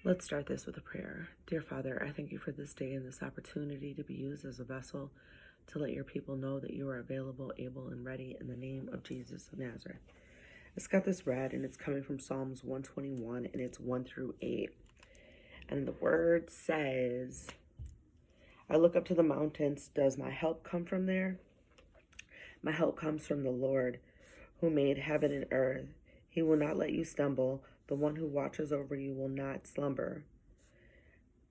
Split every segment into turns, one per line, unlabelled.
Let's start this with a prayer. Dear Father, I thank you for this day and this opportunity to be used as a vessel to let your people know that you are available, able, and ready in the name of Jesus of Nazareth. It's got this read, and it's coming from Psalms 121, and it's 1 through 8. And the word says, I look up to the mountains. Does my help come from there? My help comes from the Lord, who made heaven and earth. He will not let you stumble. The one who watches over you will not slumber.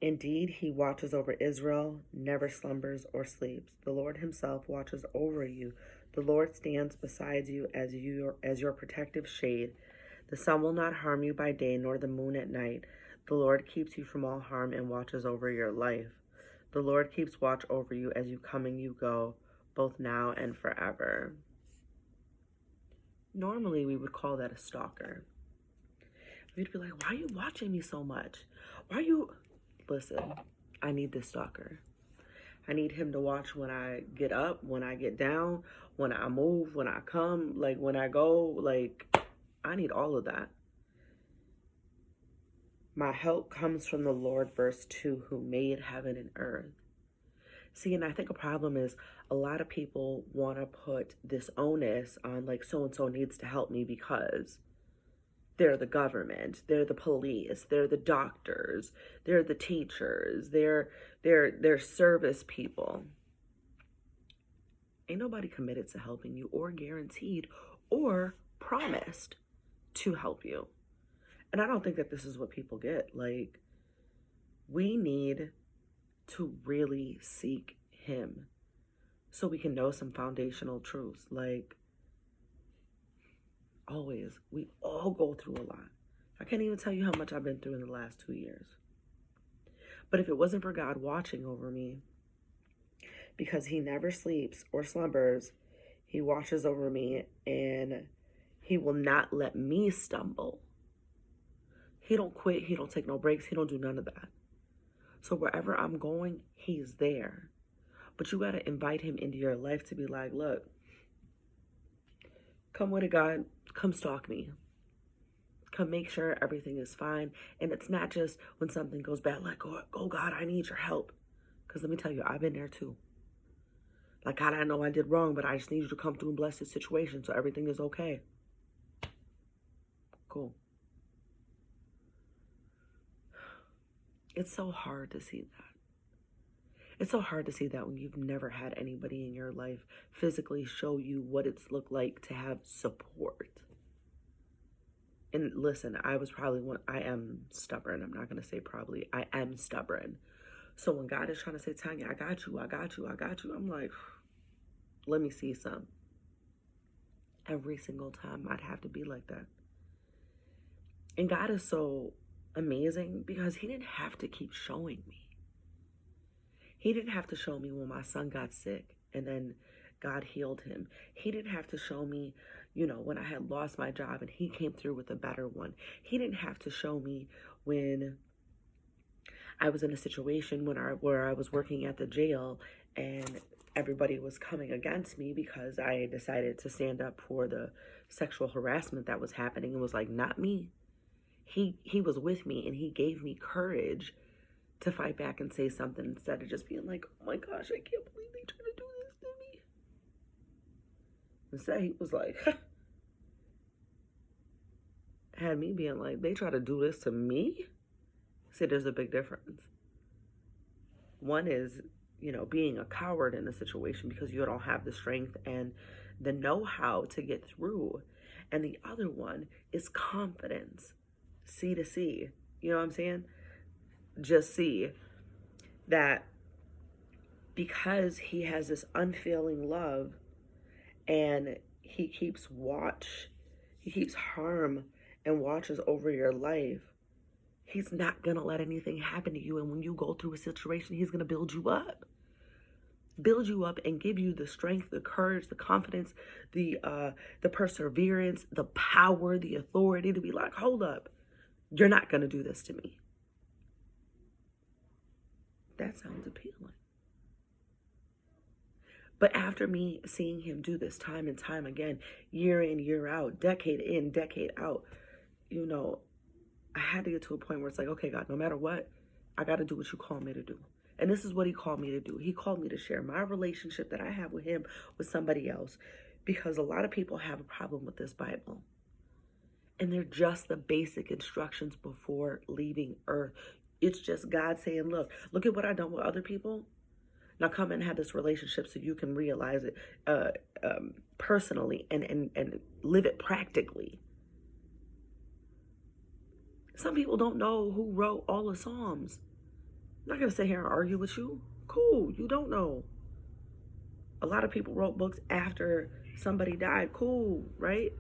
Indeed, he watches over Israel, never slumbers or sleeps. The Lord himself watches over you. The Lord stands beside you as your protective shade. The sun will not harm you by day, nor the moon at night. The Lord keeps you from all harm and watches over your life. The Lord keeps watch over you as you come and you go, both now and forever. Normally, we would call that a stalker. We'd be like, why are you watching me so much? Why are you... Listen, I need this stalker. I need him to watch when I get up, when I get down, when I move, when I come, like when I go, like I need all of that. My help comes from the Lord, verse 2, who made heaven and earth. See, and I think a problem is a lot of people want to put this onus on like so-and-so needs to help me because they're the government, they're the police, they're the doctors, they're the teachers, they're service people. Ain't nobody committed to helping you or guaranteed or promised to help you. And I don't think that this is what people get. Like, we need to really seek him so we can know some foundational truths. Like, always, we all go through a lot. I can't even tell you how much I've been through in the last 2 years. But if it wasn't for God watching over me, because he never sleeps or slumbers, he watches over me and he will not let me stumble. He don't quit, he don't take no breaks, he don't do none of that. So wherever I'm going, he's there. But you got to invite him into your life to be like, look, come with it, God, come stalk me. Come make sure everything is fine. And it's not just when something goes bad, like, oh God, I need your help. Because let me tell you, I've been there too. Like, God, I know I did wrong, but I just need you to come through and bless this situation so everything is okay. Cool. It's so hard to see that. It's so hard to see that when you've never had anybody in your life physically show you what it's looked like to have support. And listen, I am stubborn. I'm not going to say probably. I am stubborn. So when God is trying to say, Tanya, I got you, I'm like, let me see some. Every single time I'd have to be like that. And God is so amazing because he didn't have to keep showing me. He didn't have to show me when my son got sick and then God healed him. He didn't have to show me, when I had lost my job and he came through with a better one. He didn't have to show me when I was in a situation where I was working at the jail and everybody was coming against me because I decided to stand up for the sexual harassment that was happening. It was like, not me. He was with me and he gave me courage to fight back and say something instead of just being like, oh my gosh, I can't believe they trying to do this to me. Instead, he was like, had me being like, they try to do this to me? See, there's a big difference. One is, being a coward in a situation because you don't have the strength and the know-how to get through. And the other one is confidence. C to C. You know what I'm saying? Just see that because he has this unfailing love and he keeps harm and watches over your life, he's not going to let anything happen to you. And when you go through a situation, he's going to build you up and give you the strength, the courage, the confidence, the perseverance, the power, the authority to be like, hold up, you're not going to do this to me. That sounds appealing. But after me seeing him do this time and time again, year in, year out, decade in, decade out, I had to get to a point where it's like, okay, God, no matter what, I got to do what you call me to do. And this is what he called me to do. He called me to share my relationship that I have with him with somebody else, because a lot of people have a problem with this Bible. And they're just the basic instructions before leaving earth. It's just God saying, look at what I've done with other people. Now come and have this relationship so you can realize it personally and live it practically. Some people don't know who wrote all the Psalms. I'm not going to sit here and argue with you. Cool, you don't know. A lot of people wrote books after somebody died. Cool, right?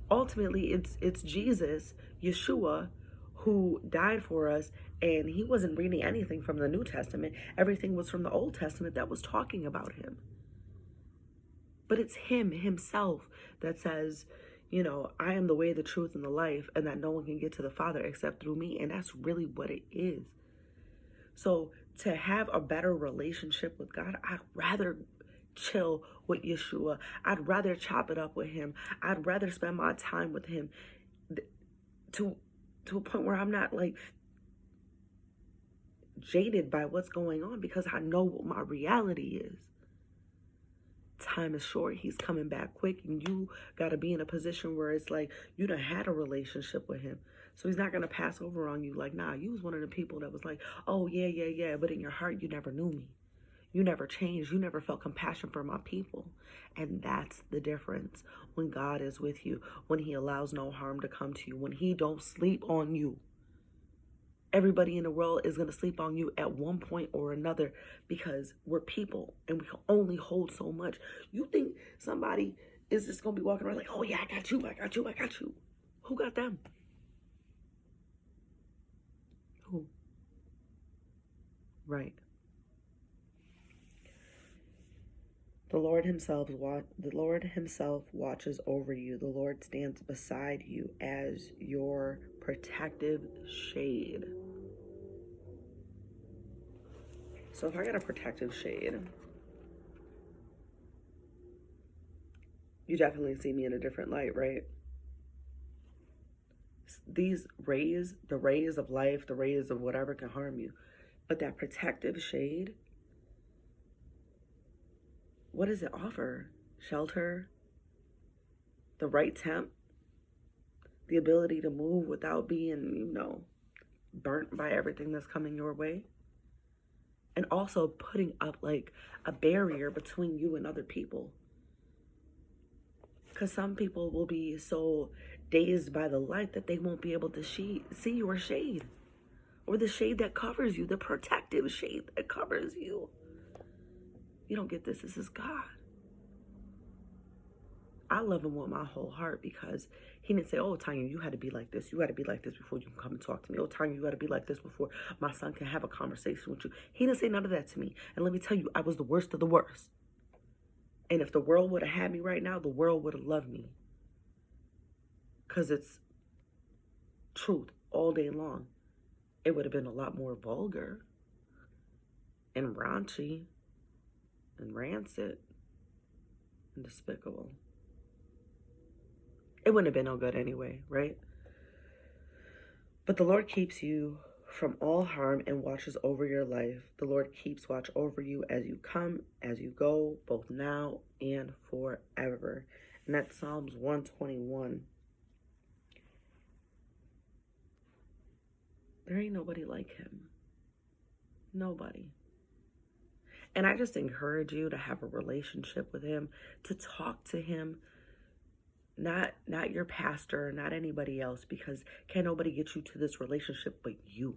Ultimately, it's Jesus, Yeshua, who died for us, and he wasn't reading anything from the New Testament. Everything was from the Old Testament that was talking about him. But it's him himself that says, I am the way, the truth, and the life, and that no one can get to the Father except through me. And that's really what it is. So to have a better relationship with God, I'd rather chill with Yeshua. I'd rather chop it up with him. I'd rather spend my time with him to a point where I'm not like jaded by what's going on, because I know what my reality is. Time is short. He's coming back quick, and you got to be in a position where it's like you done had a relationship with him. So he's not going to pass over on you like, nah, you was one of the people that was like, oh, yeah. But in your heart, you never knew me. You never changed. You never felt compassion for my people. And that's the difference when God is with you, when he allows no harm to come to you, when he don't sleep on you. Everybody in the world is going to sleep on you at one point or another, because we're people and we can only hold so much. You think somebody is just going to be walking around like, oh yeah, I got you. Who got them? Who? Right. The Lord himself watches over you. The Lord stands beside you as your protective shade. So if I got a protective shade, you definitely see me in a different light, right? These rays, the rays of life, the rays of whatever can harm you. But that protective shade, what does it offer? Shelter, the right temp, the ability to move without being, burnt by everything that's coming your way. And also putting up like a barrier between you and other people. Because some people will be so dazed by the light that they won't be able to see your shade. Or the shade that covers you, the protective shade that covers you. You don't get this. This is God. I love him with my whole heart, because he didn't say, oh, Tanya, you had to be like this. You had to be like this before you can come and talk to me. Oh, Tanya, you had to be like this before my son can have a conversation with you. He didn't say none of that to me. And let me tell you, I was the worst of the worst. And if the world would have had me right now, the world would have loved me. Because it's truth all day long. It would have been a lot more vulgar and raunchy and rancid and despicable. It wouldn't have been no good anyway, right? But the Lord keeps you from all harm and watches over your life. The Lord keeps watch over you as you come, as you go, both now and forever. And that's Psalms 121. There ain't nobody like him. Nobody. And I just encourage you to have a relationship with him, to talk to him. Not your pastor, not anybody else, because can't nobody get you to this relationship but you.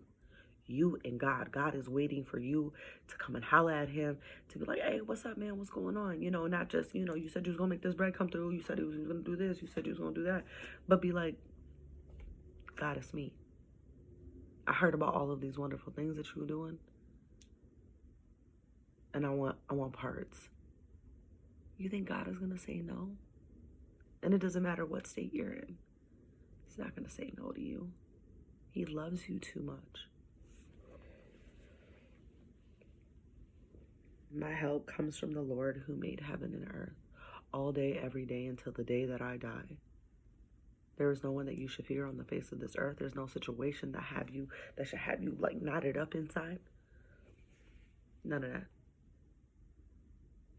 You and God. God is waiting for you to come and holler at him, to be like, hey, what's up, man? What's going on? Not just, you said you was going to make this bread come through. You said you was going to do this. You said you was going to do that. But be like, God, it's me. I heard about all of these wonderful things that you were doing. And I want parts. You think God is going to say no? And it doesn't matter what state you're in. He's not going to say no to you. He loves you too much. My help comes from the Lord who made heaven and earth, all day, every day, until the day that I die. There is no one that you should fear on the face of this earth. There's no situation that should have you like knotted up inside. None of that.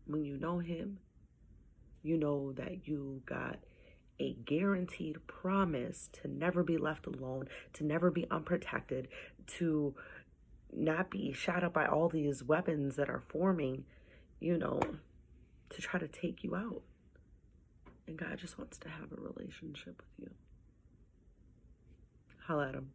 When you know him, you know that you got a guaranteed promise to never be left alone, to never be unprotected, to not be shot up by all these weapons that are forming, to try to take you out. And God just wants to have a relationship with you. Holla at him.